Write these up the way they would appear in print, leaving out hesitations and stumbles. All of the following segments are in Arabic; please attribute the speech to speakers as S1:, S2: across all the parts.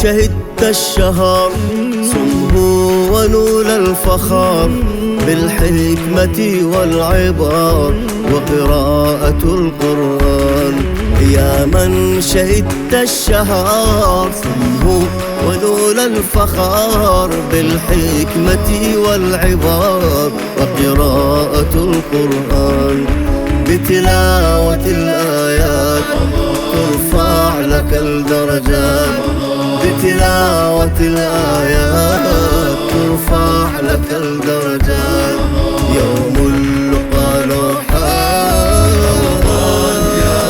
S1: شهدت الشهر صمه ونول الفخر بالحكمة والعبر وقراءة القرآن. يا من شهدت الشهر صمه ونول الفخر بالحكمة والعبر وقراءة القرآن. بتلاوة الآيات ترفع لك الدرجات، بتلاوة الآيات ترفع لك الدرجات. يوم اللقاء لوحات. رمضان يا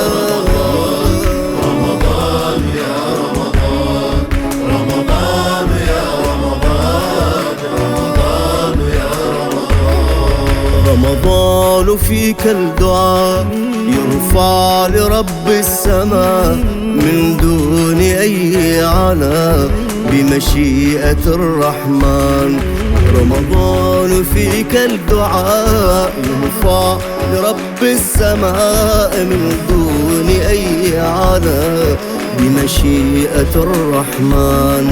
S1: رمضان، رمضان يا رمضان، رمضان يا رمضان، رمضان يا رمضان. رمضان فيك الدعاء يرفع لرب السماء من دون أي عناء بمشيئة الرحمن. رمضان فيك الدعاء يرفع لرب السماء من دون أي عناء بمشيئة الرحمن.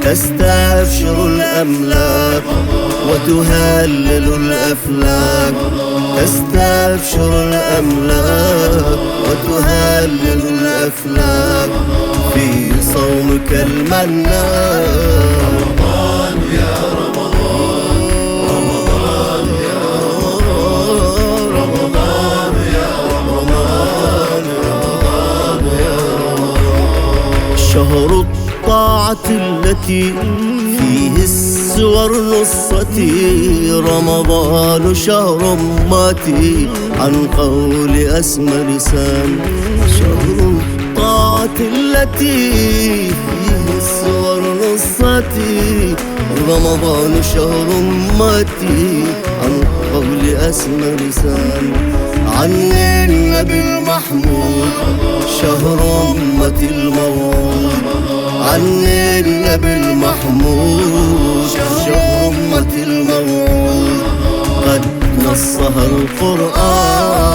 S1: تستبشر الأملاك وتهلل الأفلاك، تستبشر الأملاك وتهلل الأفلاك في صومك المنان. رمضان يا رمضان، رمضان يا رمضان، رمضان يا رمضان، رمضان يا رمضان. شهر الطاعة التي فيه السور نصتي، رمضان شهر ماتي عن قول أسمى لسان. شهر الطاعة التي فيه السور نصتي، رمضان شهر ماتي عن قول أسمى لسان. عن النبي المحمود شهر أمة الموعود، عن النبي المحمود شهر أمة الموعود قد نصها القرآن.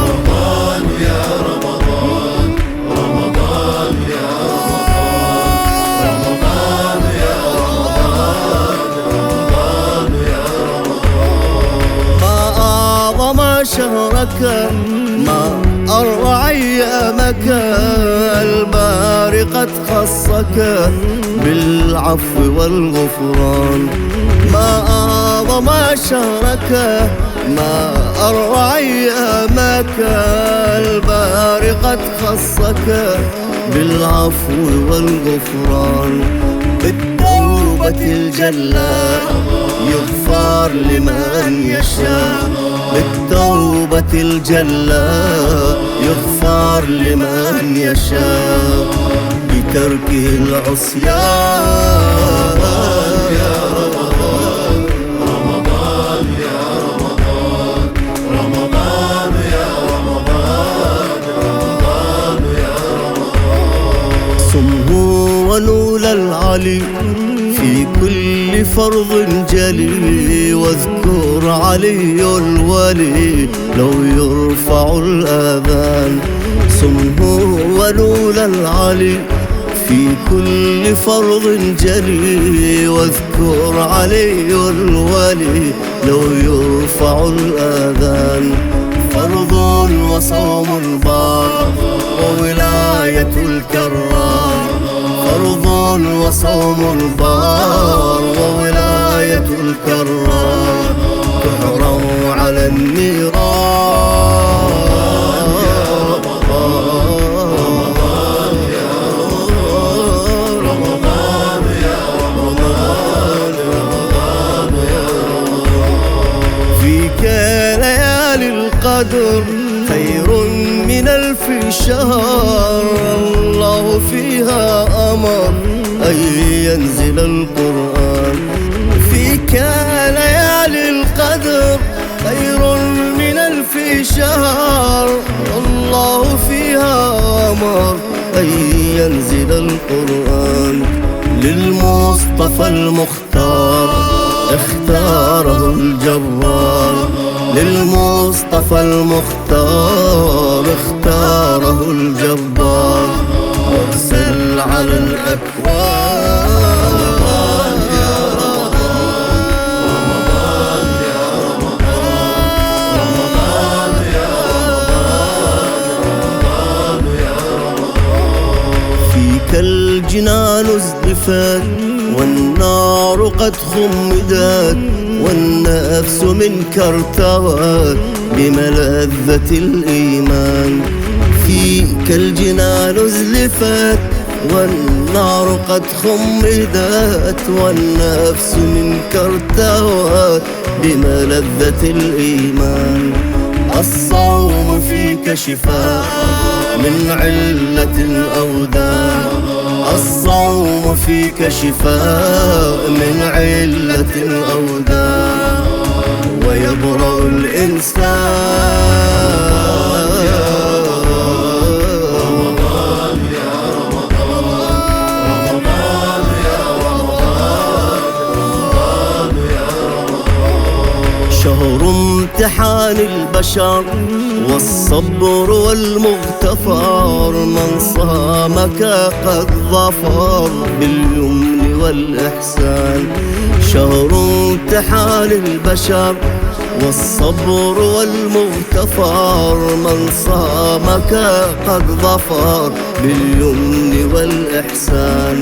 S1: رمضان يا رمضان، رمضان يا رمضان، رمضان يا رمضان، رمضان يا رمضان. ما أعظم شهرك، ما أروع أيامك، الباري قد خصك بالعفو والغفران. ما أعظم شهرك، ما أروع أيامك، الباري قد خصك بالعفو والغفران. بالتوبة الجلاء يغفر لمن يشاء، بالتوبة الجلاء يغفر لمن يشاء بتركه العصيان. رمضان يا رمضان، رمضان يا رمضان، رمضان يا رمضان، رمضان يا رمضان. صمه ونول العلي في كل فرض جلي، واذكر علي الولي لو يرفع الآذان. صمه ونول العلي في كل فرض جلي، واذكر علي الولي لو يرفع الآذان. فرض وصوم البار وولاية الكرار، فرض وصوم البار وولاية الكرار تحرم على النيران. رمضان يا رمضان، رمضان يا رمضان، رمضان يا رمضان. فيك ليالي القدر خير من 1000 شهر، الله فيها أمر أن ينزل القرآن. فيك ليالي القدر خير من 1000 شهر، الله فيها أمر أن ينزل القرآن. للمصطفى المختار اختاره الجبار، للمصطفى المختار اختاره الجبار، وارسل على الأكوان. الجنان ازلفت والنار قد خمدت والنفس منك ارتوت بملذة الإيمان. فيك الجنان ازلفت والنار قد خمدت والنفس منك ارتوت بملذة الإيمان. الصوم فيك شفاء من علة الأوداع، الصوم فيك شفاء من علة الأوداع، ويبرأ الإنسان. شهر امتحان البشر والصبر والمغتفر، من صامك قد ظفر باليمن والإحسان. شهر امتحان البشر والصبر والمغتفر، من صامك قد ظفر باليمن والإحسان.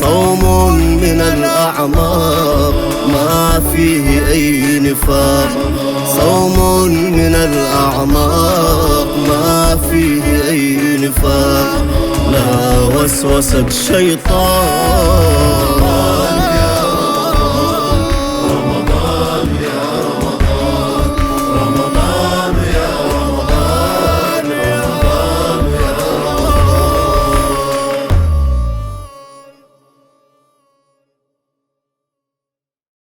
S1: صوم من الأعماق ما فيه أي نفاق، صوم من الأعماق ما فيه أي نفاق. لا وسوسة الشيطان